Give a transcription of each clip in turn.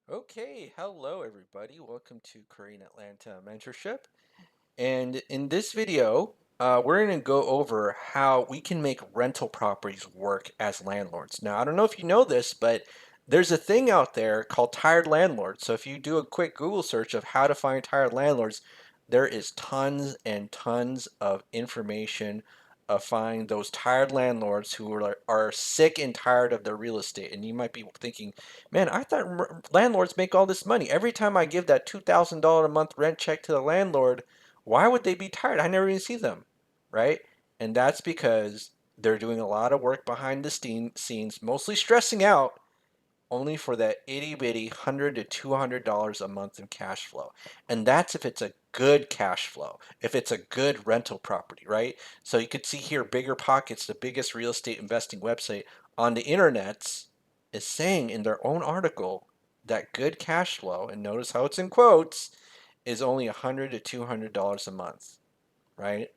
Okay, hello everybody. Welcome to Korean Atlanta Mentorship. And in this video, we're going to go over how we can make rental properties work as landlords. Now, I don't know if you know this, but there's a thing out there called tired landlords. So if you do a quick Google search of how to find tired landlords, there is tons and tons of information of finding those tired landlords who are sick and tired of their real estate. And you might be thinking, man, I thought landlords make all this money. Every time I give that $2,000 a month rent check to the landlord, why would they be tired? I never even see them, right? And that's because they're doing a lot of work behind the scenes, mostly stressing out, only for that itty bitty $100 to $200 a month in cash flow. And that's if it's a good cash flow, if it's a good rental property, right? So you could see here, Bigger Pockets, the biggest real estate investing website on the internets, is saying in their own article that good cash flow, and notice how it's in quotes, is only $100 to $200 a month, right?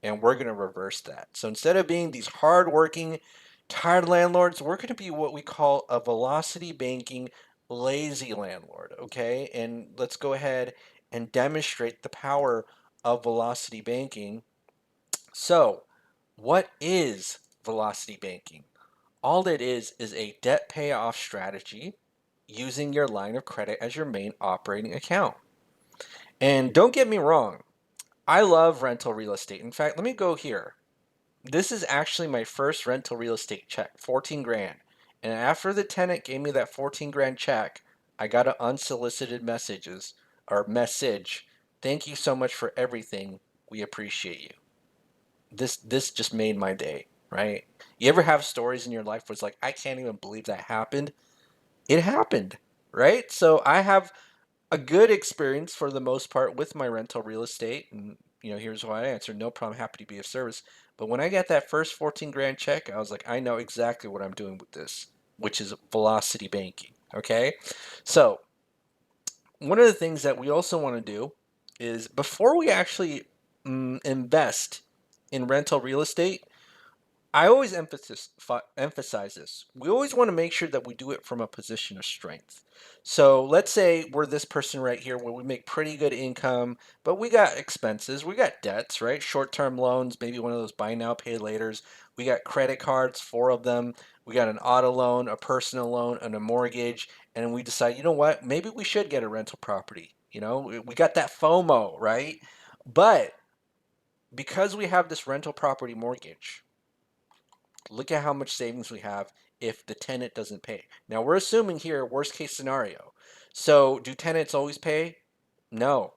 And we're going to reverse that. So instead of being these hardworking, tired landlords, we're going to be what we call a velocity banking lazy landlord, okay? And let's go ahead and demonstrate the power of velocity banking. So, what is velocity banking? All it is a debt payoff strategy using your line of credit as your main operating account. And don't get me wrong, I love rental real estate. In fact, let me go here. This is actually my first rental real estate check, 14 grand. And after the tenant gave me that 14 grand check, I got an unsolicited message. Thank you so much for everything. We appreciate you. This just made my day, right? You ever have stories in your life where it's like, I can't even believe that happened? It happened, right? So I have a good experience for the most part with my rental real estate. And, here's why I answered no problem, happy to be of service. But when I got that first 14 grand check, I was like, I know exactly what I'm doing with this, which is velocity banking. Okay. So, one of the things that we also want to do is before we actually invest in rental real estate, I always emphasize this. We always want to make sure that we do it from a position of strength. So let's say we're this person right here where we make pretty good income, but we got expenses, we got debts, right? Short-term loans, maybe one of those buy now, pay laters. We got credit cards, 4 of them. We got an auto loan, a personal loan, and a mortgage. And we decide, you know what? Maybe we should get a rental property. We got that FOMO, right? But because we have this rental property mortgage, look at how much savings we have if the tenant doesn't pay. Now we're assuming here worst case scenario. So do tenants always pay? No,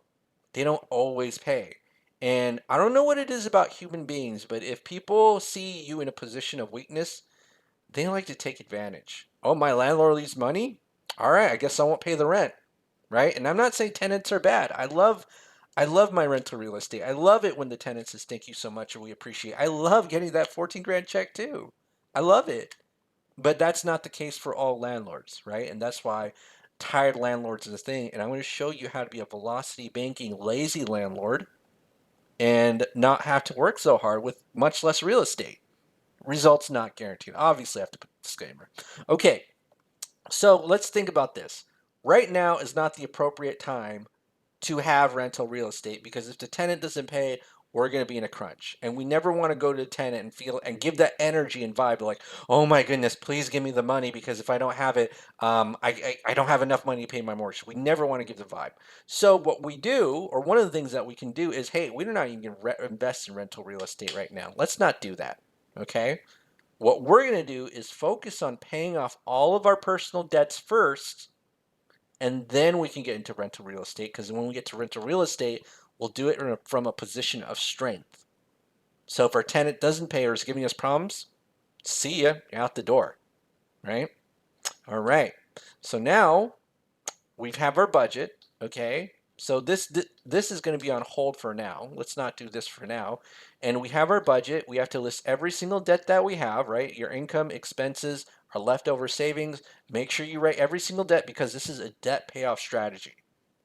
they don't always pay. And I don't know what it is about human beings, but if people see you in a position of weakness, they like to take advantage. Oh, my landlord leaves money? All right, I guess I won't pay the rent, right? And I'm not saying tenants are bad. I love my rental real estate. I love it when the tenant says thank you so much and we appreciate it. I love getting that 14 grand check too. I love it. But that's not the case for all landlords, right? And that's why tired landlords is a thing. And I'm going to show you how to be a velocity banking lazy landlord and not have to work so hard with much less real estate. Results not guaranteed. Obviously, I have to put a disclaimer. Okay, so let's think about this. Right now is not the appropriate time to have rental real estate because if the tenant doesn't pay, we're going to be in a crunch. And we never want to go to the tenant and feel and give that energy and vibe like, oh my goodness, please give me the money because if I don't have it, I don't have enough money to pay my mortgage. We never want to give the vibe. So what we do, or one of the things that we can do is, hey, we're not even going to invest in rental real estate right now. Let's not do that. Okay. What we're going to do is focus on paying off all of our personal debts first, and then we can get into rental real estate because when we get to rental real estate, we'll do it from a position of strength. So if our tenant doesn't pay or is giving us problems, see ya, you're out the door, right? All right. So now we have our budget, okay? So this is going to be on hold for now. Let's not do this for now. And we have our budget. We have to list every single debt that we have, right? Your income, expenses, our leftover savings. Make sure you write every single debt because this is a debt payoff strategy,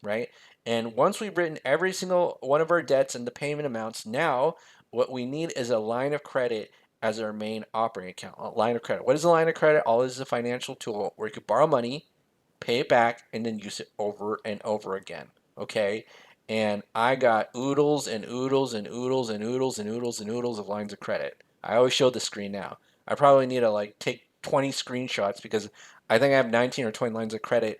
right? And once we've written every single one of our debts and the payment amounts, now what we need is a line of credit as our main operating account. A line of credit. What is a line of credit? All is a financial tool where you could borrow money, pay it back, and then use it over and over again. Okay. And I got oodles and oodles and oodles and oodles and oodles and oodles of lines of credit. I always show the screen now. I probably need to like take 20 screenshots because I think I have 19 or 20 lines of credit,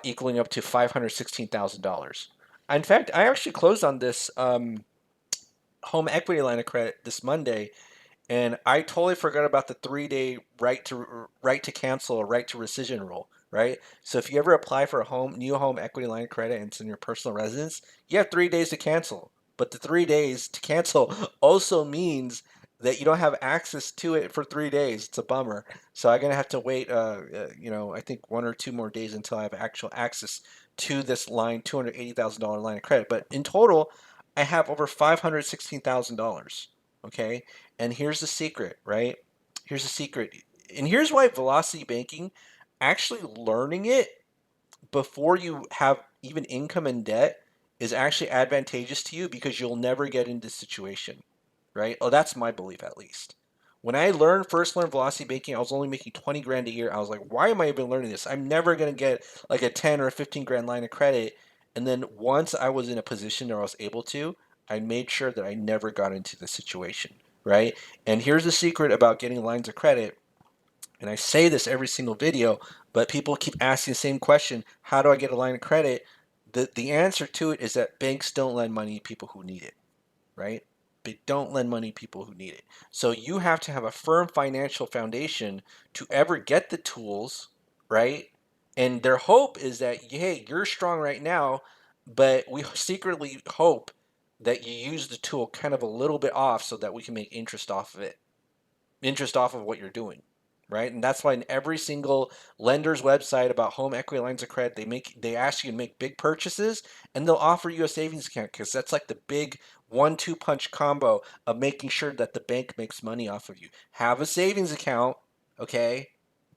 equaling up to $516,000. In fact, I actually closed on this home equity line of credit this Monday, and I totally forgot about the 3 day right to cancel or right to rescission rule. Right. So if you ever apply for a new home equity line of credit and it's in your personal residence, you have 3 days to cancel. But the 3 days to cancel also means that you don't have access to it for 3 days. It's a bummer. So I'm gonna have to wait. I think 1 or 2 more days until I have actual access to this line, $280,000 line of credit. But in total, I have over $516,000. Okay. And here's the secret, right? Here's the secret. And here's why velocity banking, actually learning it before you have even income and debt, is actually advantageous to you because you'll never get into this situation, right? Oh, that's my belief at least. When I first learned velocity banking, I was only making 20 grand a year. I was like, why am I even learning this? I'm never going to get like a 10 or a 15 grand line of credit. And then once I was in a position where I was able to, I made sure that I never got into the situation, right? And here's the secret about getting lines of credit. And I say this every single video, but people keep asking the same question: how do I get a line of credit? The answer to it is that banks don't lend money to people who need it, right? They don't lend money to people who need it. So you have to have a firm financial foundation to ever get the tools, right? And their hope is that, hey, you're strong right now, but we secretly hope that you use the tool kind of a little bit off so that we can make interest off of it, interest off of what you're doing, right? And that's why in every single lender's website about home equity lines of credit, they ask you to make big purchases, and they'll offer you a savings account because that's like the big 1-2 punch combo of making sure that the bank makes money off of you. Have a savings account, okay,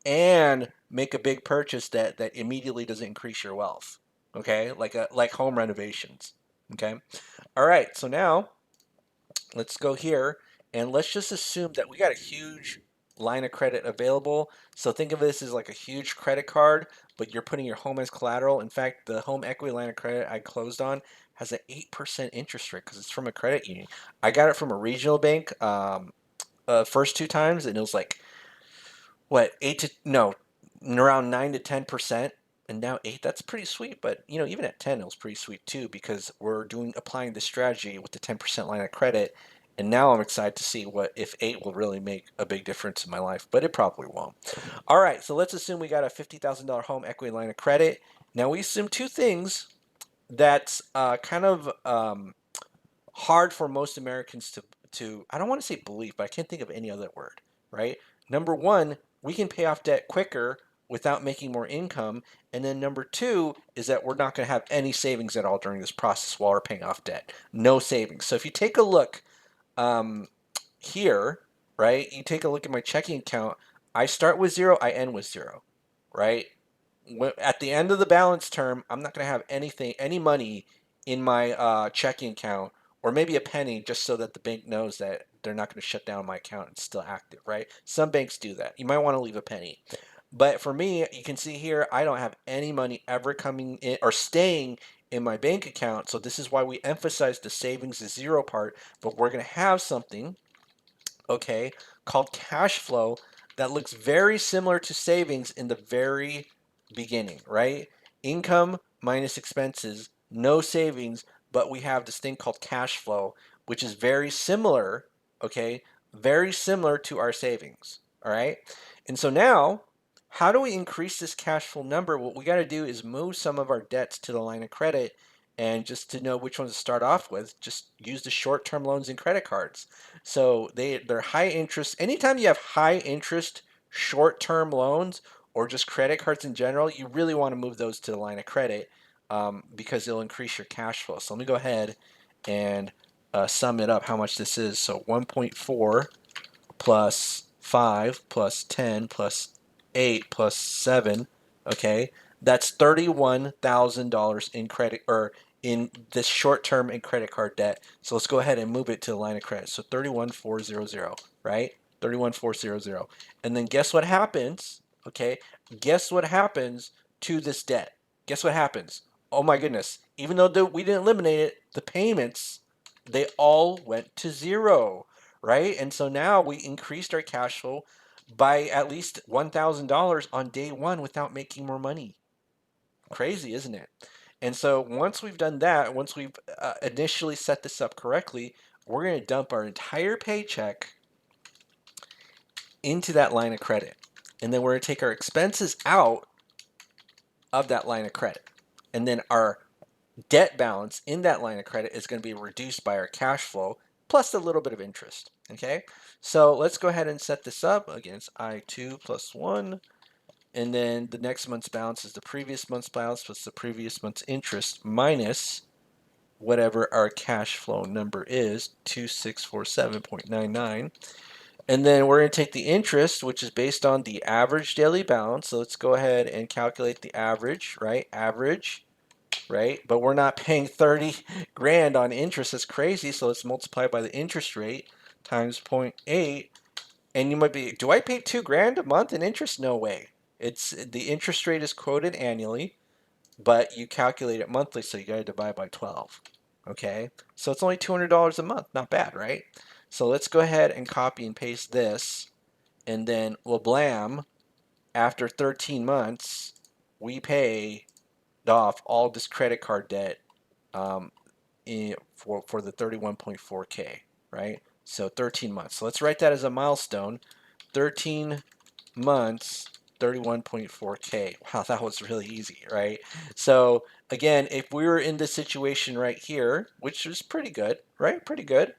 and make a big purchase that immediately doesn't increase your wealth, okay, like home renovations, okay. All right, so now let's go here and let's just assume that we got a huge line of credit available. So think of this as like a huge credit card, but you're putting your home as collateral. In fact, the home equity line of credit I closed on has an 8% interest rate because it's from a credit union. I got it from a regional bank first 2 times, and it was like what, eight to no, around 9 to 10%, and now 8. That's pretty sweet. But even at 10, it was pretty sweet too because we're applying the strategy with the 10% line of credit. And now I'm excited to see what if 8 will really make a big difference in my life, but it probably won't. All right, so let's assume we got a $50,000 home equity line of credit. Now we assume two things that's kind of hard for most Americans to I don't want to say believe, but I can't think of any other word, right? Number one, we can pay off debt quicker without making more income. And then number two is that we're not going to have any savings at all during this process while we're paying off debt. No savings. So if you take a look um, here, right, you take a look at my checking account, I start with zero, I end with zero, right? At the end of the balance term, I'm not going to have any money in my checking account, or maybe a penny, just so that the bank knows that they're not going to shut down my account. It's still active, right? Some banks do that. You might want to leave a penny. But for me, you can see here, I don't have any money ever coming in or staying in my bank account. So this is why we emphasize the savings is zero part, but we're going to have something, okay, called cash flow that looks very similar to savings in the very beginning, right? Income minus expenses, no savings, but we have this thing called cash flow, which is very similar, okay, very similar to our savings, all right? And so now, how do we increase this cash flow number? What we got to do is move some of our debts to the line of credit. And just to know which ones to start off with, just use the short-term loans and credit cards. So they're high interest. Anytime you have high interest short-term loans or just credit cards in general, you really want to move those to the line of credit because it'll increase your cash flow. So let me go ahead and sum it up how much this is. So 1.4 plus 5 plus 10 plus 8 plus 7, okay, that's $31,000 in credit or in this short-term and credit card debt. So let's go ahead and move it to the line of credit. So 31,400, right? 31,400. And then guess what happens? Okay, guess what happens to this debt. Guess what happens? Oh my goodness. Even though we didn't eliminate it, the payments, they all went to zero, right? And so now we increased our cash flow by at least $1,000 on day one without making more money. Crazy, isn't it? And so once we've done that, once we've initially set this up correctly, we're going to dump our entire paycheck into that line of credit. And then we're going to take our expenses out of that line of credit. And then our debt balance in that line of credit is going to be reduced by our cash flow plus a little bit of interest. Okay, so let's go ahead and set this up. Again, it's I2 plus 1. And then the next month's balance is the previous month's balance plus the previous month's interest minus whatever our cash flow number is, 2647.99. And then we're going to take the interest, which is based on the average daily balance. So let's go ahead and calculate the average, right? Average, right? But we're not paying 30 grand on interest. That's crazy. So let's multiply by the interest rate times 0.8. And you might be, do I pay 2 grand a month in interest? No way. It's the interest rate is quoted annually, but you calculate it monthly, so you got to divide by 12. Okay, so it's only $200 a month. Not bad, right? So let's go ahead and copy and paste this, and then blam, after 13 months, we pay off all this credit card debt for the 31.4K, right? So 13 months. So let's write that as a milestone. 13 months, 31.4K. Wow, that was really easy, right? So again, if we were in this situation right here, which was pretty good, right? Pretty good.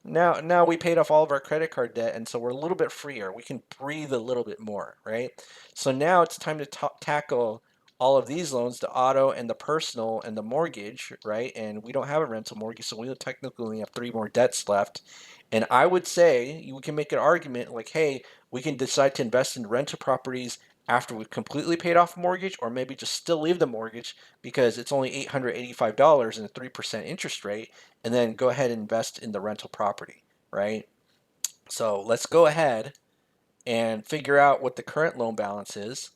Now we paid off all of our credit card debt, and so we're a little bit freer. We can breathe a little bit more, right? So now it's time to tackle all of these loans, the auto and the personal and the mortgage, right? And we don't have a rental mortgage, so we technically only have 3 more debts left. And I would say you can make an argument like, hey, we can decide to invest in rental properties after we've completely paid off a mortgage, or maybe just still leave the mortgage because it's only $885 and a 3% interest rate, and then go ahead and invest in the rental property, right? So let's go ahead and figure out what the current loan balance is.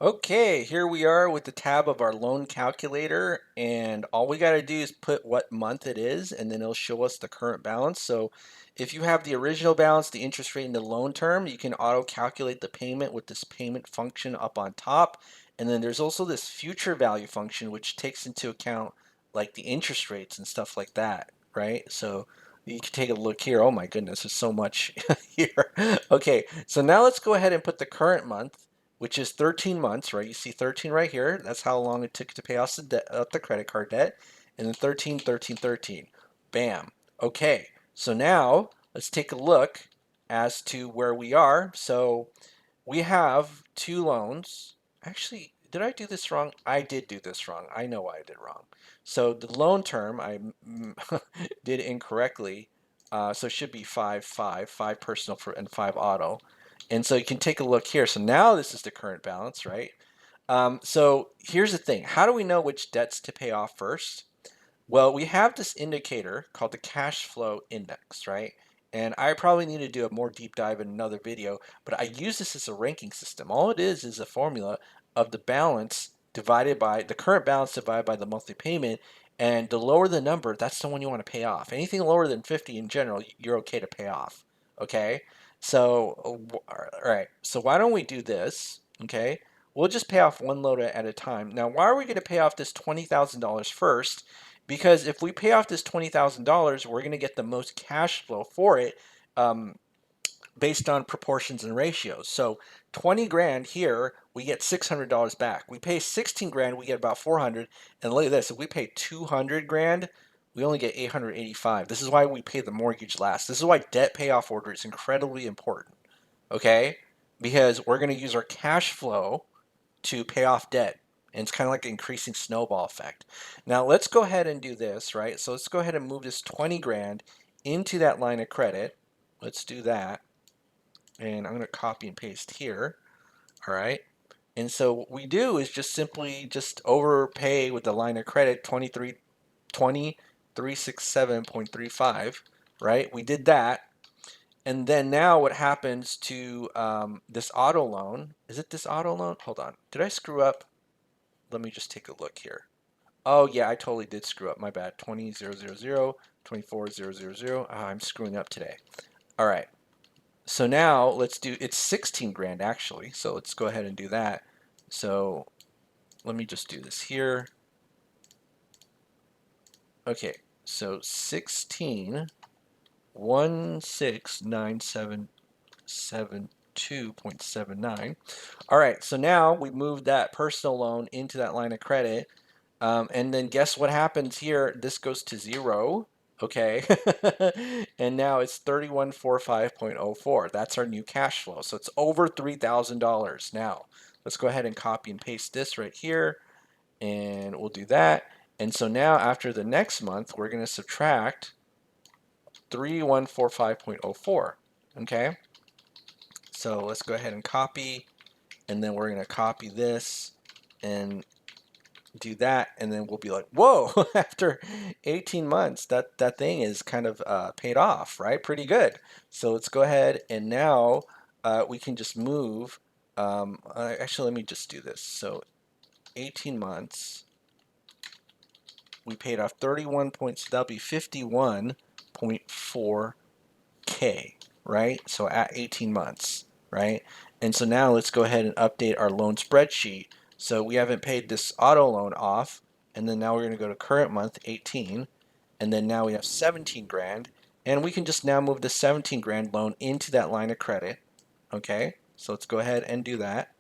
Okay, here we are with the tab of our loan calculator, and all we got to do is put what month it is, and then it'll show us the current balance. So if you have the original balance, the interest rate, and the loan term, you can auto calculate the payment with this payment function up on top. And then there's also this future value function, which takes into account like the interest rates and stuff like that, right? So you can take a look here. Oh my goodness, there's so much here. Okay, so now let's go ahead and put the current month, which is 13 months, right? You see 13 right here. That's how long it took to pay off the credit card debt. And then 13, 13, 13. Bam. Okay, so now let's take a look as to where we are. So we have 2 loans. Actually, did I do this wrong? I did do this wrong. I know I did wrong. So the loan term, I did incorrectly. So it should be 5, 5, 5 personal and 5 auto. And so you can take a look here. So now this is the current balance, right? So here's the thing. How do we know which debts to pay off first? Well, we have this indicator called the cash flow index, right? And I probably need to do a more deep dive in another video, but I use this as a ranking system. All it is a formula of the balance divided by the current balance divided by the monthly payment. And the lower the number, that's the one you want to pay off. Anything lower than 50 in general, you're okay to pay off. Okay? So, all right. So why don't we do this? Okay? We'll just pay off one loan at a time. Now, why are we going to pay off this $20,000 first? Because if we pay off this $20,000, we're going to get the most cash flow for it based on proportions and ratios. So 20 grand here, we get $600 back. We pay 16 grand, we get about 400. And look at this, if we pay 200 grand, we only get 885. This is why we pay the mortgage last. This is why debt payoff order is incredibly important. Okay? Because we're going to use our cash flow to pay off debt. And it's kind of like an increasing snowball effect. Now let's go ahead and do this, right? So let's go ahead and move this 20 grand into that line of credit. Let's do that. And I'm going to copy and paste here. All right. And so what we do is just simply just overpay with the line of credit 2367.35, right? We did that. And then now what happens to this auto loan? Is it this auto loan? Hold on. Did I screw up? Let me just take a look here. Oh, yeah, I totally did screw up. My bad. 20,000, 24,000. I'm screwing up today. All right. So now let's do, it's 16 grand actually. So let's go ahead and do that. So let me just do this here. Okay. So 16,169,772.79. All right. So now we moved that personal loan into that line of credit. And then guess what happens here? This goes to zero. Okay. And now it's 3145.04. That's our new cash flow. So it's over $3,000. Now let's go ahead and copy and paste this right here. And we'll do that. And so now after the next month, we're going to subtract 3145.04. Okay. So let's go ahead and copy. And then we're going to copy this and do that, and then we'll be like, whoa, after 18 months that thing is kind of paid off, right? Pretty good. So let's go ahead and now we can just move. Actually, let me just do this. So 18 months, we paid off 31 points. So that'll be 51.4K, right? So at 18 months, right? And so now let's go ahead and update our loan spreadsheet. So we haven't paid this auto loan off, and then now we're going to go to current month, 18, and then now we have 17 grand, and we can just now move the 17 grand loan into that line of credit. Okay, so let's go ahead and do that.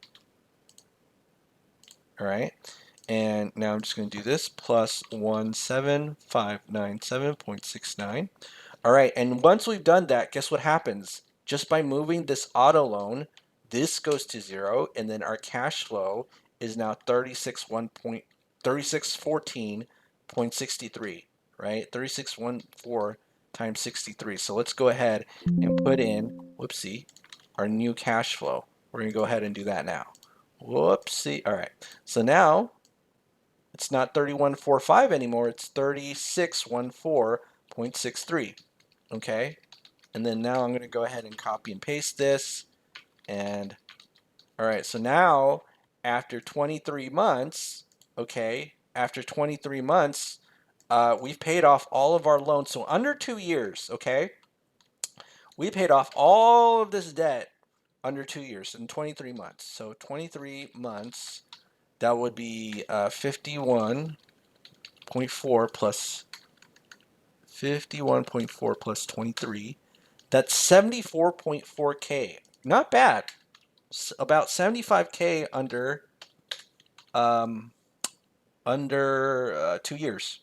All right, and now I'm just going to do this plus 17597.69. All right, and once we've done that, guess what happens? Just by moving this auto loan, this goes to zero, and then our cash flow is now 3614.63, right? 3614 times 63. So let's go ahead and put in, whoopsie, our new cash flow. We're going to go ahead and do that now. Whoopsie. All right. So now it's not 3145 anymore. It's 3614.63. Okay, and then now I'm going to go ahead and copy and paste this. And all right, so now after 23 months, okay, after 23 months, we've paid off all of our loans. So under 2 years, okay, we paid off all of this debt under 2 years in 23 months. So 23 months, that would be 51.4 plus 51.4 plus 23. That's 74.4K. Not bad. About 75K under 2 years.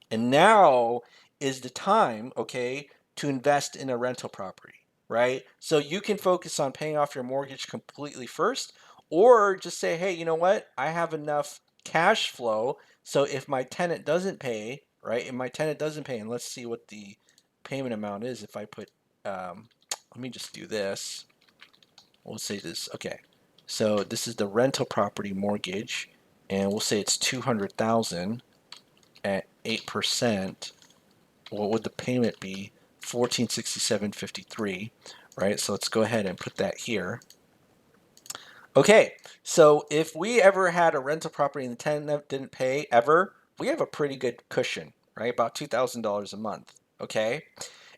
And now is the time, okay, to invest in a rental property, right? So you can focus on paying off your mortgage completely first, or just say, hey, you know what? I have enough cash flow. So if my tenant doesn't pay, right? If my tenant doesn't pay, and let's see what the payment amount is. If I put, let me just do this. We'll say this, okay. So this is the rental property mortgage, and we'll say it's 200,000 at 8%. What would the payment be? 1467.53, right? So let's go ahead and put that here. Okay, so if we ever had a rental property and the tenant didn't pay ever, we have a pretty good cushion, right? About $2,000 a month, okay?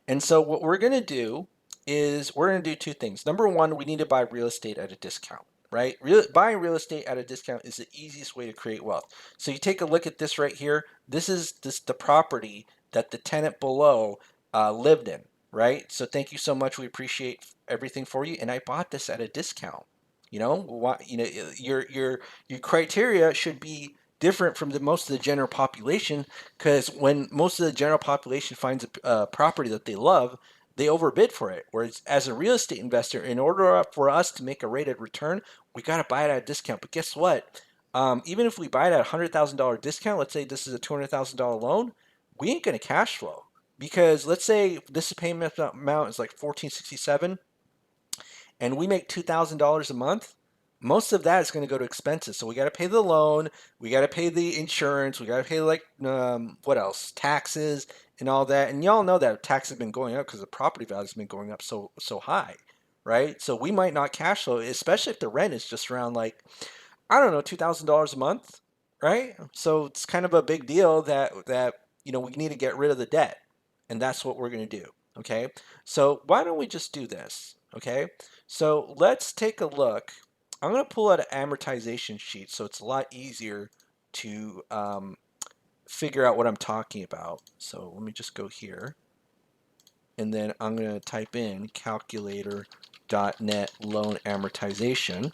And so what we're going to do is we're going to do two things. Number one, we need to buy real estate at a discount, right? Buying real estate at a discount is the easiest way to create wealth. So you take a look at this right here. This is the property that the tenant below lived in, right? So thank you so much. We appreciate everything for you. And I bought this at a discount. Your criteria should be different from most of the general population, because when most of the general population finds a property that they love, they overbid for it. Whereas as a real estate investor, in order for us to make a rated return, we got to buy it at a discount. But guess what? Even if we buy it at a $100,000 discount, let's say this is a $200,000 loan, we ain't going to cash flow, because let's say this payment amount is like 1467, and we make $2,000 a month. most of that is going to go to expenses. So we got to pay the loan, we got to pay the insurance, we got to pay like what else? Taxes and all that. And y'all know that taxes have been going up because the property value has been going up so high, right? So we might not cash flow, especially if the rent is just around like I don't know, $2,000 a month, right? So it's kind of a big deal that we need to get rid of the debt, and that's what we're going to do. Okay, so why don't we just do this? Okay, so let's take a look. I'm going to pull out an amortization sheet so it's a lot easier to figure out what I'm talking about. So let me just go here, and then I'm going to type in calculator.net loan amortization.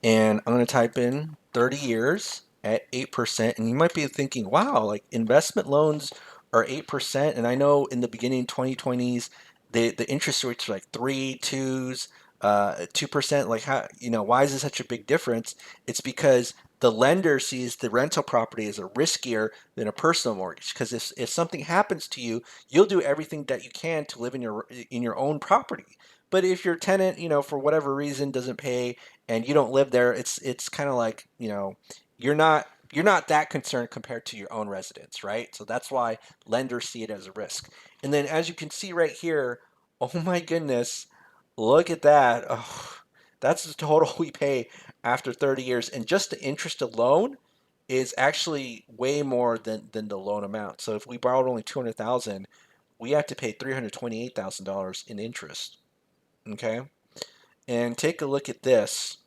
And I'm going to type in 30 years at 8%. And you might be thinking, wow, like investment loans are 8%. And I know in the beginning 2020s, the interest rates are like 2%. Like how, why is this such a big difference? It's because the lender sees the rental property as a riskier than a personal mortgage. Because if something happens to you, you'll do everything that you can to live in your own property. But if your tenant, for whatever reason doesn't pay and you don't live there, it's kind of like, you're not that concerned compared to your own residence, right? So that's why lenders see it as a risk. And then as you can see right here, oh my goodness, look at that. Oh, that's the total we pay after 30 years. And just the interest alone is actually way more than the loan amount. So if we borrowed only 200,000, we have to pay $328,000 in interest. Okay? And take a look at this.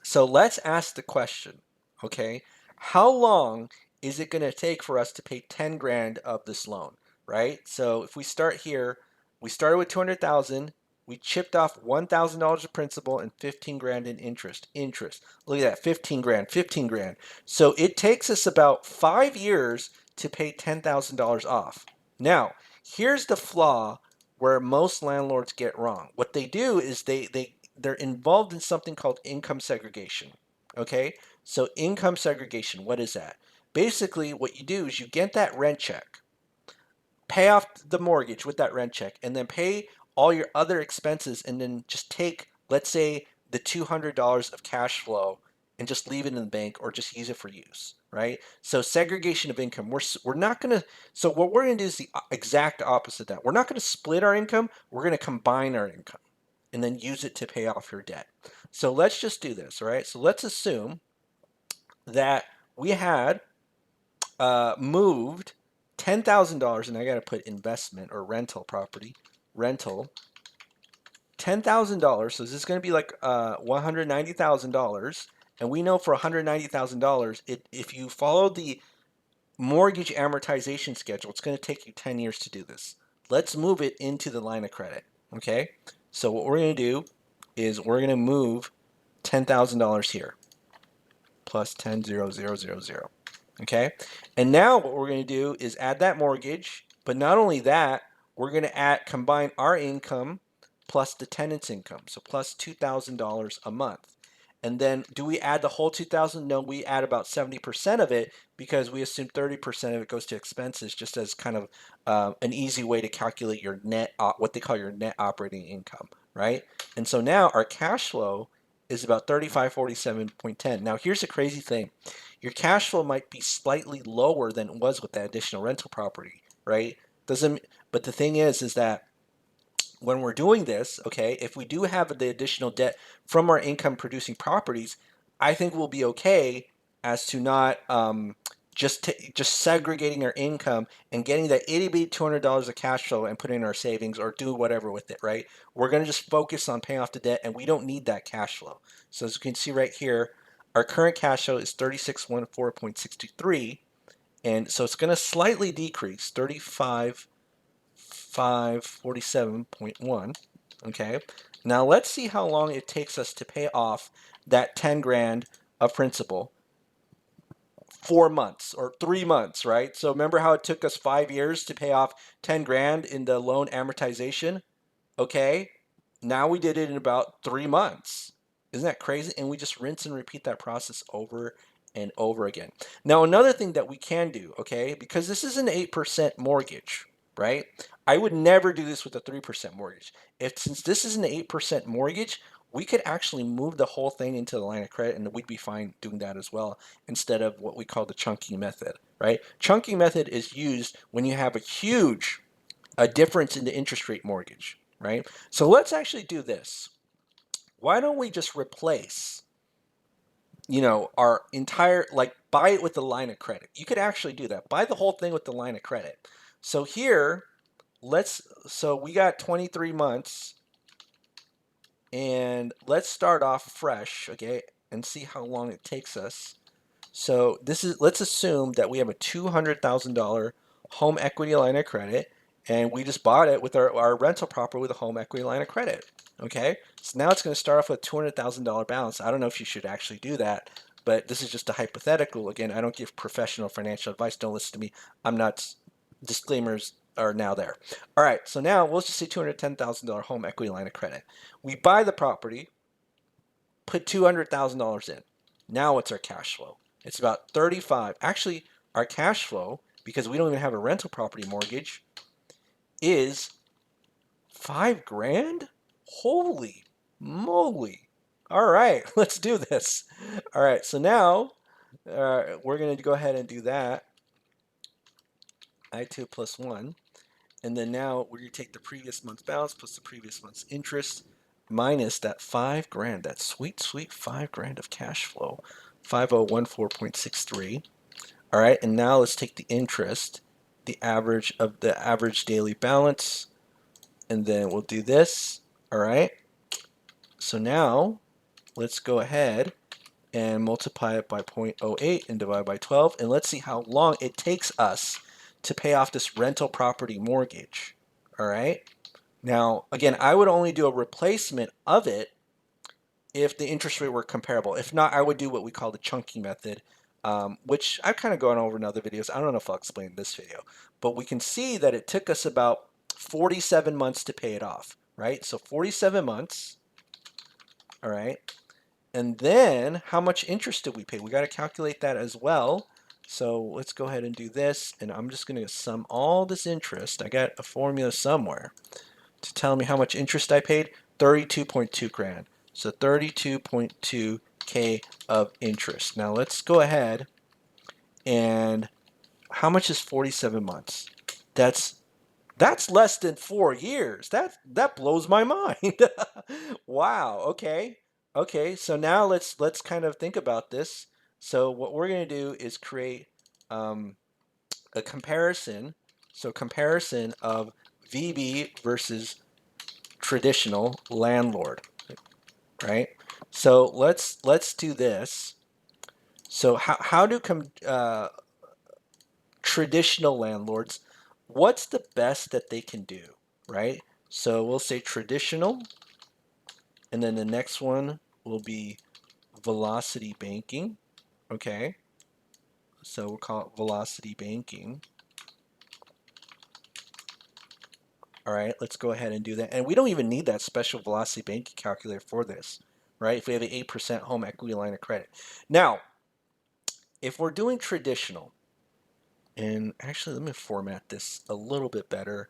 So let's ask the question, okay? How long is it going to take for us to pay 10 grand of this loan, right? So if we start here, we started with 200,000, we chipped off $1,000 of principal and 15 grand in interest. Look at that, 15 grand, 15 grand. So it takes us about 5 years to pay $10,000 off. Now, here's the flaw where most landlords get wrong. What they do is they're involved in something called income segregation. Okay, so income segregation, what is that? Basically, what you do is you get that rent check, pay off the mortgage with that rent check, and then pay all your other expenses, and then just take, let's say, the $200 of cash flow and just leave it in the bank or just use it for use, right? So segregation of income, we're not going to, so what we're going to do is the exact opposite of that. We're not going to split our income, we're going to combine our income and then use it to pay off your debt. So let's just do this, all right? So let's assume that we had moved $10,000, and I got to put investment or rental property, rental, $10,000. So this is going to be like $190,000. And we know for $190,000, if you follow the mortgage amortization schedule, it's going to take you 10 years to do this. Let's move it into the line of credit, okay? So what we're going to do is we're going to move $10,000 here, plus 10,000, okay? And now what we're going to do is add that mortgage, but not only that, we're going to combine our income plus the tenant's income, so plus $2,000 a month. And then do we add the whole 2,000? No, we add about 70% of it because we assume 30% of it goes to expenses, just as kind of an easy way to calculate your net, what they call your net operating income, right? And so now our cash flow is about 3547.10. Now here's the crazy thing. Your cash flow might be slightly lower than it was with that additional rental property, right? But the thing is that when we're doing this, okay, if we do have the additional debt from our income producing properties, I think we'll be okay as to not just segregating our income and getting that itty $200 of cash flow and putting in our savings or do whatever with it, right? We're going to just focus on paying off the debt, and we don't need that cash flow. So as you can see right here, our current cash flow is 3614.63, and so it's going to slightly decrease, 35,547.1. Okay. Now let's see how long it takes us to pay off that 10 grand of principal. 4 months or 3 months, right? So remember how it took us 5 years to pay off 10 grand in the loan amortization? Okay. Now we did it in about 3 months. Isn't that crazy? And we just rinse and repeat that process over and over again. Now, another thing that we can do, okay, because this is an 8% mortgage, right? I would never do this with a 3% mortgage. Since this is an 8% mortgage, we could actually move the whole thing into the line of credit, and we'd be fine doing that as well, instead of what we call the chunking method, right? Chunking method is used when you have a difference in the interest rate mortgage, right? So let's actually do this. Why don't we just replace, our entire, like, buy it with the line of credit. You could actually do that. Buy the whole thing with the line of credit. So here, so we got 23 months, and let's start off fresh, okay, and see how long it takes us. So let's assume that we have a $200,000 home equity line of credit, and we just bought it with our rental property with a home equity line of credit. Okay, so now it's going to start off with a $200,000 balance. I don't know if you should actually do that, but this is just a hypothetical. Again, I don't give professional financial advice. Don't listen to me. I'm not. Disclaimers are now there. All right, so now we'll just say $210,000 home equity line of credit. We buy the property, put $200,000 in. Now what's our cash flow? It's about 35. Actually, our cash flow, because we don't even have a rental property mortgage, is 5 grand? Holy moly. All right, let's do this. All right, so now we're going to go ahead and do that. I2 plus 1. And then now we're going to take the previous month's balance plus the previous month's interest minus that 5 grand, that sweet, sweet 5 grand of cash flow, 5014.63. All right, and now let's take the interest, the average daily balance, and then we'll do this. All right, so now let's go ahead and multiply it by 0.08 and divide by 12, and let's see how long it takes us to pay off this rental property mortgage. All right, now again, I would only do a replacement of it if the interest rate were comparable. If not, I would do what we call the chunking method, which I've kind of gone over in other videos. I don't know if I'll explain in this video, but we can see that it took us about 47 months to pay it off, right? So 47 months, all right? And then how much interest did we pay? We got to calculate that as well. So let's go ahead and do this, and I'm just going to sum all this interest. I got a formula somewhere to tell me how much interest I paid. 32.2 grand. So 32.2K of interest. Now let's go ahead and how much is 47 months? That's less than 4 years. That blows my mind. Wow. Okay. Okay. So now let's kind of think about this. So what we're going to do is create a comparison. So comparison of VB versus traditional landlord, right? So let's do this. So how do traditional landlords, what's the best that they can do, right? So we'll say traditional, and then the next one will be Velocity Banking, okay? So we'll call it Velocity Banking. All right, let's go ahead and do that. And we don't even need that special Velocity Banking calculator for this, right? If we have an 8% home equity line of credit. Now, if we're doing traditional, and actually let me format this a little bit better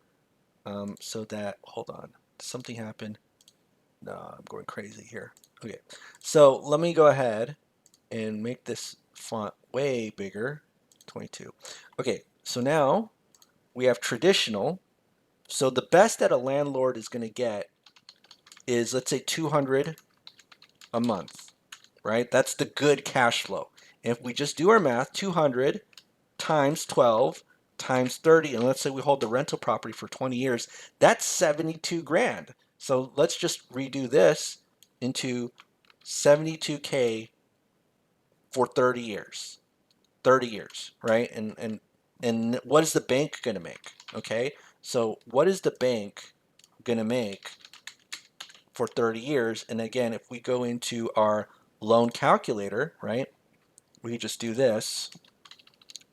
so that, hold on, something happened. No, I'm going crazy here. Okay, so let me go ahead and make this font way bigger, 22. Okay, so now we have traditional. So the best that a landlord is going to get is, let's say, 200 a month, right? That's the good cash flow. And if we just do our math, 200 times 12 times 30, and let's say we hold the rental property for 20 years, that's 72 grand. So let's just redo this into 72K for 30 years. 30 years, right? And what is the bank going to make? Okay, so what is the bank going to make for 30 years? And again, if we go into our loan calculator, right, we just do this.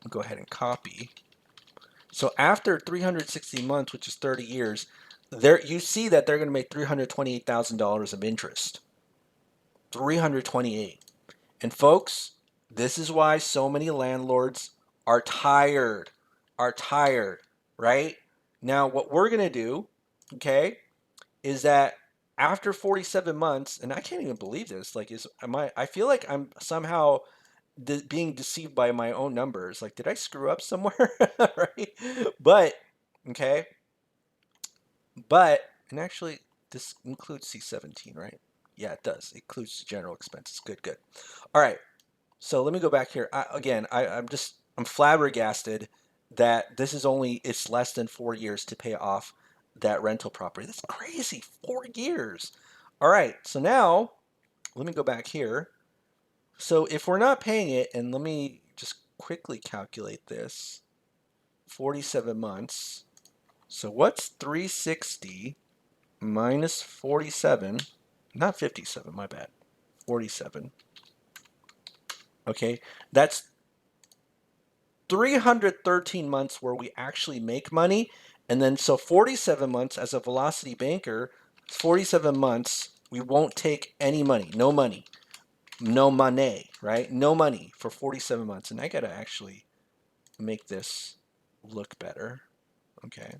Go ahead and copy. So after 360 months, which is 30 years, there you see that they're going to make $328,000 of interest. 328. And folks, this is why so many landlords are tired, right? Now, what we're going to do, okay, is that after 47 months, and I can't even believe this. Like, I feel like I'm somehow being deceived by my own numbers. Like, did I screw up somewhere? Right? But, okay. But, and actually, this includes C17, right? Yeah, it does. It includes general expenses. Good, good. All right. So let me go back here. I'm flabbergasted that this is only, it's less than 4 years to pay off that rental property. That's crazy. 4 years. All right. So now let me go back here. So if we're not paying it, and let me just quickly calculate this, 47 months. So what's 360 minus 47? Not 57, my bad. 47. Okay, that's 313 months where we actually make money. And then so 47 months as a velocity banker, 47 months, we won't take any money, no money, no money, right? No money for 47 months. And I got to actually make this look better. Okay.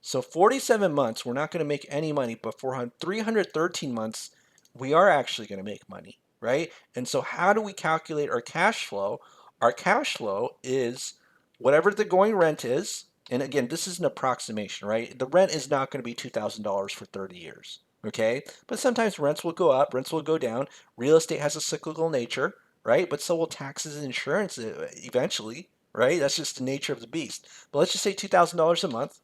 So 47 months, we're not going to make any money, but for 313 months, we are actually going to make money, right? And so how do we calculate our cash flow? Our cash flow is whatever the going rent is. And again, this is an approximation, right? The rent is not going to be $2,000 for 30 years, okay? But sometimes rents will go up, rents will go down. Real estate has a cyclical nature, right? But so will taxes and insurance eventually, right? That's just the nature of the beast. But let's just say $2,000 a month.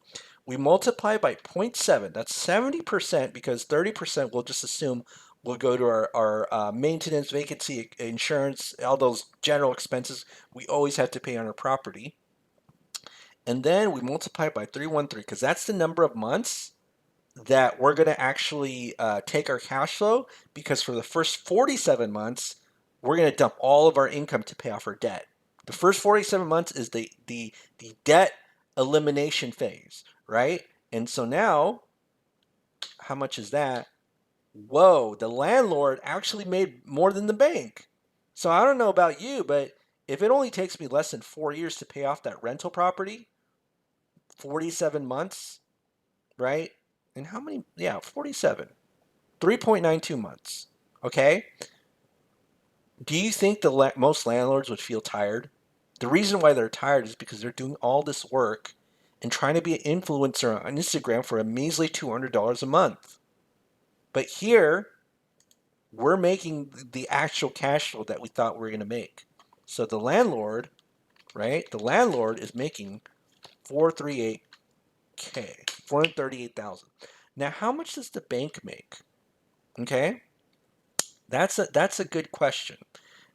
We multiply by 0.7. That's 70% because 30% we'll just assume will go to our maintenance, vacancy, insurance, all those general expenses we always have to pay on our property. And then we multiply by 313 because that's the number of months that we're going to actually take our cash flow, because for the first 47 months, we're going to dump all of our income to pay off our debt. The first 47 months is the debt elimination phase, right? And so now, how much is that? Whoa, the landlord actually made more than the bank. So I don't know about you, but if it only takes me less than 4 years to pay off that rental property, 47 months, right? And how many? Yeah, 47. 3.92 months. Okay? Do you think most landlords would feel tired? The reason why they're tired is because they're doing all this work and trying to be an influencer on Instagram for a measly $200 a month. But here, we're making the actual cash flow that we thought we were going to make. So the landlord, right? The landlord is making 438K, 438,000. Now, how much does the bank make? Okay? That's a good question.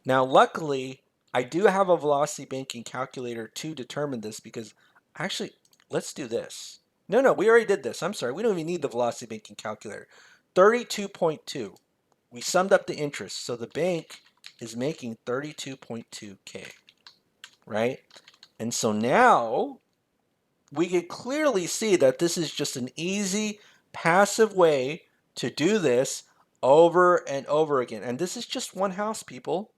Now, luckily, I do have a velocity banking calculator to determine this, because actually, let's do this. No, we already did this. I'm sorry. We don't even need the velocity banking calculator. 32.2. We summed up the interest. So the bank is making 32.2K, right? And so now we can clearly see that this is just an easy, passive way to do this over and over again. And this is just one house, people.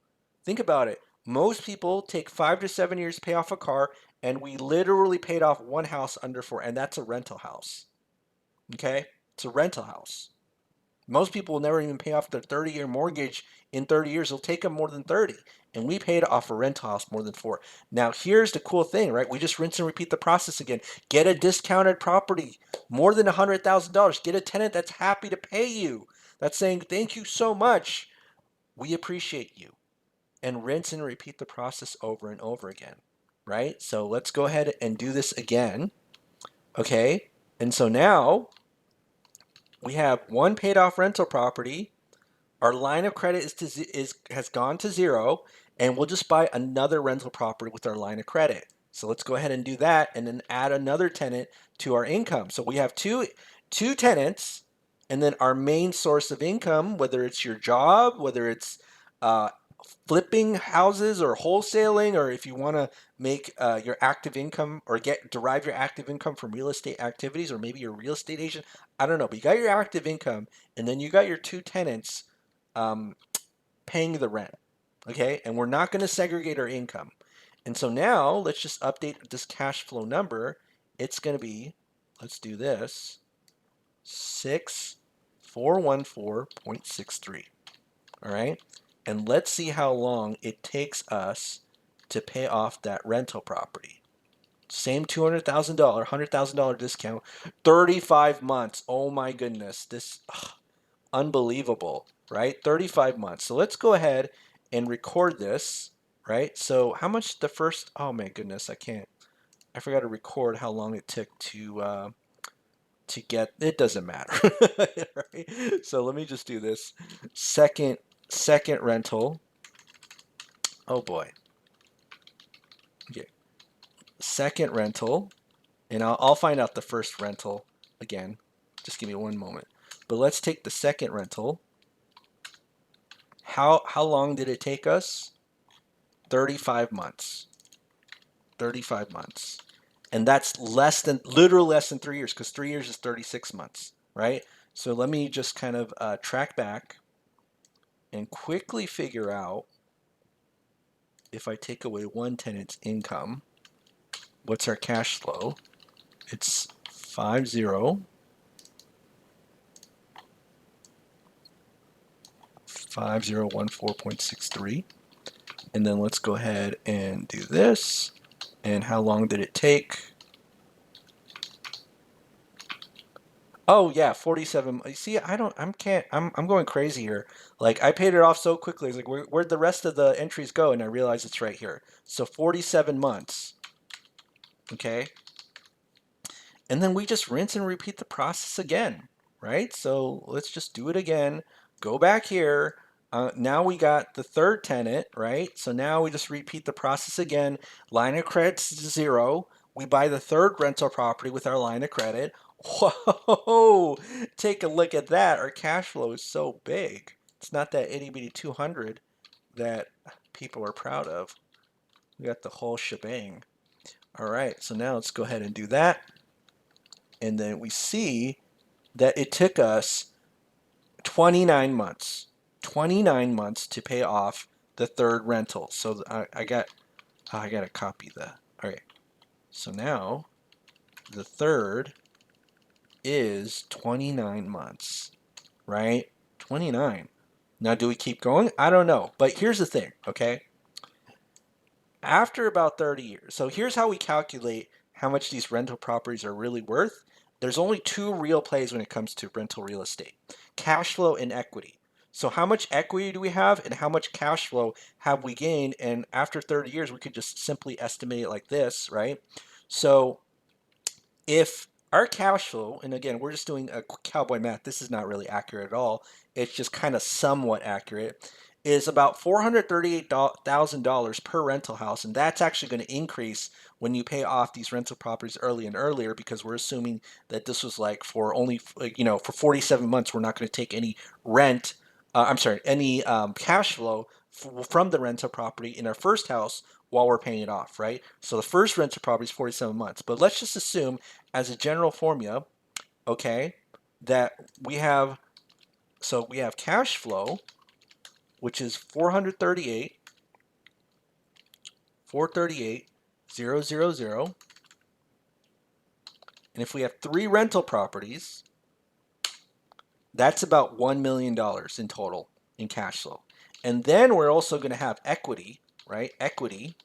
Think about it. Most people take 5 to 7 years to pay off a car, and we literally paid off one house under 4, and that's a rental house. Okay? It's a rental house. Most people will never even pay off their 30-year mortgage in 30 years. It'll take them more than 30. And we paid off a rental house more than 4. Now, here's the cool thing, right? We just rinse and repeat the process again. Get a discounted property, more than $100,000. Get a tenant that's happy to pay you. That's saying, thank you so much. We appreciate you. And rinse and repeat the process over and over again, right? So let's go ahead and do this again. Okay? And so now we have one paid off rental property. Our line of credit has gone to 0, and we'll just buy another rental property with our line of credit. So let's go ahead and do that, and then add another tenant to our income. So we have two tenants, and then our main source of income, whether it's your job, whether it's uh, flipping houses or wholesaling, or if you want to make your active income or derive your active income from real estate activities, or maybe you're a real estate agent. I don't know, but you got your active income, and then you got your two tenants paying the rent. Okay, and we're not going to segregate our income. And so now let's just update this cash flow number. It's going to be, let's do this, 6 414.63. All right. And let's see how long it takes us to pay off that rental property. Same $200,000, $100,000 discount, 35 months. Oh my goodness. This unbelievable, right? 35 months. So let's go ahead and record this, right? So how much the first, oh my goodness, I forgot to record how long it took to get, it doesn't matter, right? So let me just do this. Second rental. Oh boy. Okay. Second rental, and I'll find out the first rental again. Just give me one moment. But let's take the second rental. How long did it take us? 35 months. 35 months. And that's literally less than 3 years, because 3 years is 36 months, right? So let me just kind of track back and quickly figure out, if I take away one tenant's income, what's our cash flow? It's 5014.63. And then let's go ahead and do this. And how long did it take? Oh yeah, 47. You see, I'm going crazy here. Like, I paid it off so quickly. It's like, where'd the rest of the entries go? And I realized it's right here. So 47 months. Okay. And then we just rinse and repeat the process again, right? So let's just do it again. Go back here. Now we got the third tenant, right? So now we just repeat the process again. Line of credit's 0. We buy the third rental property with our line of credit. Whoa! Take a look at that. Our cash flow is so big. It's not that itty bitty 200 that people are proud of. We got the whole shebang. All right, so now let's go ahead and do that. And then we see that it took us 29 months. 29 months to pay off the third rental. So I got to copy that. All right. So now the third is 29 months, right? 29. Now, do we keep going? I don't know. But here's the thing, okay? After about 30 years, so here's how we calculate how much these rental properties are really worth. There's only two real plays when it comes to rental real estate: cash flow and equity. So how much equity do we have and how much cash flow have we gained? And after 30 years, we could just simply estimate it like this, right? So if our cash flow, and again, we're just doing a cowboy math, this is not really accurate at all, it's just kind of somewhat accurate, is about $438,000 per rental house. And that's actually going to increase when you pay off these rental properties early and earlier, because we're assuming that this was like for only, for 47 months, we're not going to take any rent, any cash flow from the rental property in our first house while we're paying it off, right? So the first rental property is 47 months. But let's just assume, as a general formula, okay, that we have cash flow, which is 438,000. And if we have 3 rental properties, that's about $1 million in total in cash flow. And then we're also going to have equity, right? Equity.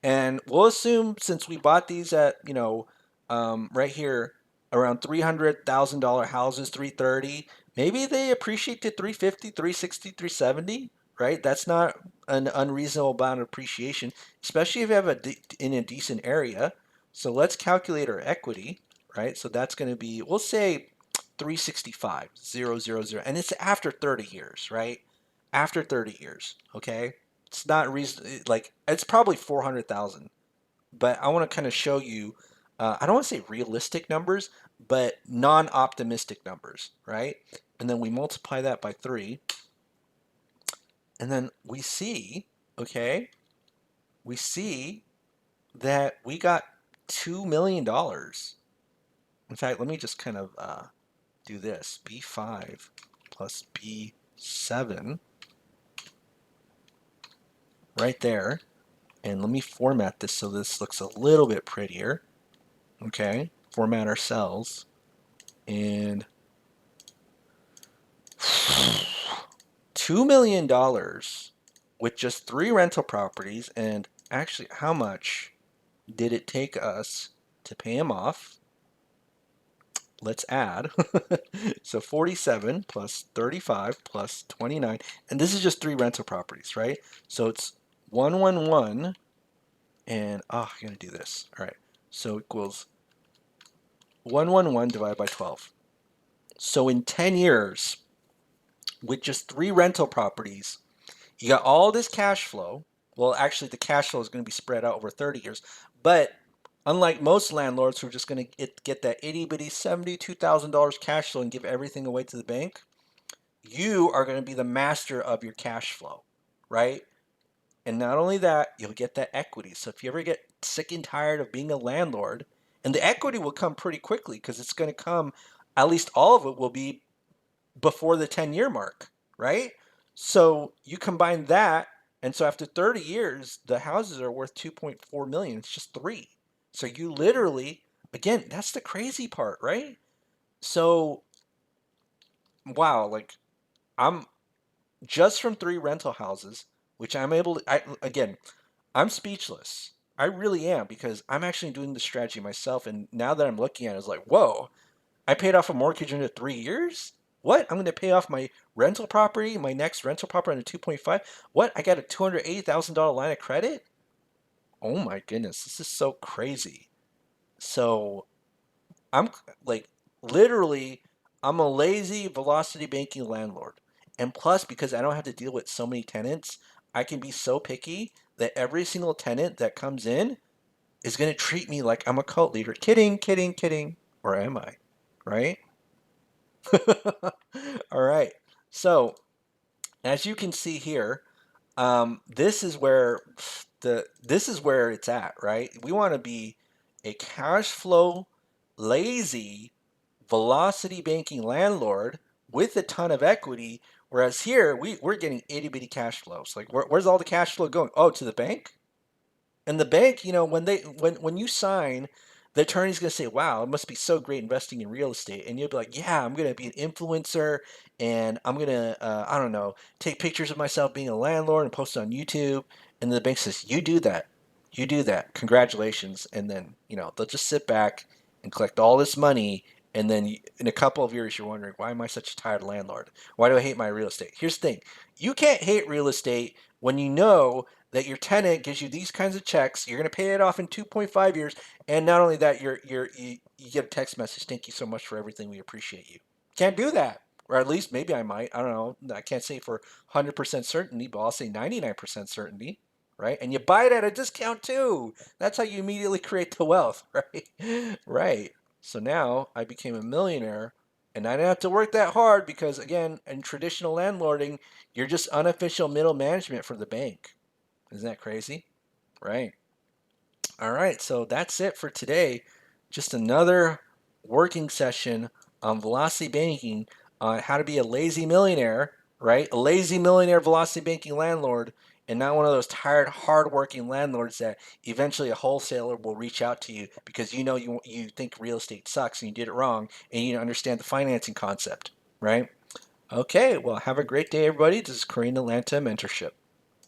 And we'll assume, since we bought these at, right here, around $300,000 houses, 330, maybe they appreciate to 350, 360, 370, right? That's not an unreasonable amount of appreciation, especially if you have in a decent area. So let's calculate our equity, right? So that's going to be, we'll say 365,000, and it's after 30 years, right? After 30 years, okay? It's not like, it's probably 400,000, but I want to kind of show you, I don't want to say realistic numbers, but non-optimistic numbers, right? And then we multiply that by 3, and then we see, okay, we see that we got $2 million. In fact, let me just kind of do this. B5 plus B7 right there. And let me format this so this looks a little bit prettier. Okay, format our cells. And $2 million with just 3 rental properties. And actually, how much did it take us to pay them off? Let's add. So 47 plus 35 plus 29. And this is just 3 rental properties, right? So it's 111. And, I'm going to do this. All right. So equals 111 divided by 12. So in 10 years, with just 3 rental properties, you got all this cash flow. Well, actually, the cash flow is going to be spread out over 30 years. But unlike most landlords who are just going to get that itty bitty $72,000 cash flow and give everything away to the bank, you are going to be the master of your cash flow, right? And not only that, you'll get that equity. So if you ever get sick and tired of being a landlord, and the equity will come pretty quickly because it's going to come, at least all of it will be before the 10-year mark, right? So you combine that, and so after 30 years, the houses are worth 2.4 million. It's just 3. So you literally, again, that's the crazy part, right? So wow, like I'm just from 3 rental houses, which I'm able to, again, I'm speechless. I really am because I'm actually doing the strategy myself, and now that I'm looking at it, it's like, whoa, I paid off a mortgage into 3 years? What? I'm going to pay off my rental property, my next rental property into 2.5? What? I got a $280,000 line of credit? Oh my goodness, this is so crazy. So I'm like, literally, I'm a lazy velocity banking landlord. And plus, because I don't have to deal with so many tenants, I can be so picky that every single tenant that comes in is going to treat me like I'm a cult leader. Kidding, kidding, kidding. Or am I? Right? All right. So as you can see here, this is where this is where it's at, right? We want to be a cash flow lazy velocity banking landlord with a ton of equity. Whereas here we're getting itty bitty cash flows. Like where's all the cash flow going? Oh, to the bank? And the bank, when you sign, the attorney's gonna say, "Wow, it must be so great investing in real estate," and you'll be like, "Yeah, I'm gonna be an influencer, and I'm gonna, I don't know, take pictures of myself being a landlord and post it on YouTube." And the bank says, you do that, congratulations." And then they'll just sit back and collect all this money, and then in a couple of years, you're wondering, why am I such a tired landlord? Why do I hate my real estate? Here's the thing: you can't hate real estate when you know that your tenant gives you these kinds of checks. You're going to pay it off in 2.5 years, and not only that, you get a text message, "Thank you so much for everything. We appreciate you." Can't do that, or at least maybe I might. I don't know. I can't say for 100% certainty, but I'll say 99% certainty, right? And you buy it at a discount too. That's how you immediately create the wealth, right? Right. So now I became a millionaire, and I didn't have to work that hard because, again, in traditional landlording, you're just unofficial middle management for the bank. Isn't that crazy? Right. All right. So that's it for today. Just another working session on velocity banking, on how to be a lazy millionaire, right? A lazy millionaire velocity banking landlord, and not one of those tired, hardworking landlords that eventually a wholesaler will reach out to you because you think real estate sucks and you did it wrong and you don't understand the financing concept, right? Okay. Well, have a great day, everybody. This is Karina Lanta Mentorship.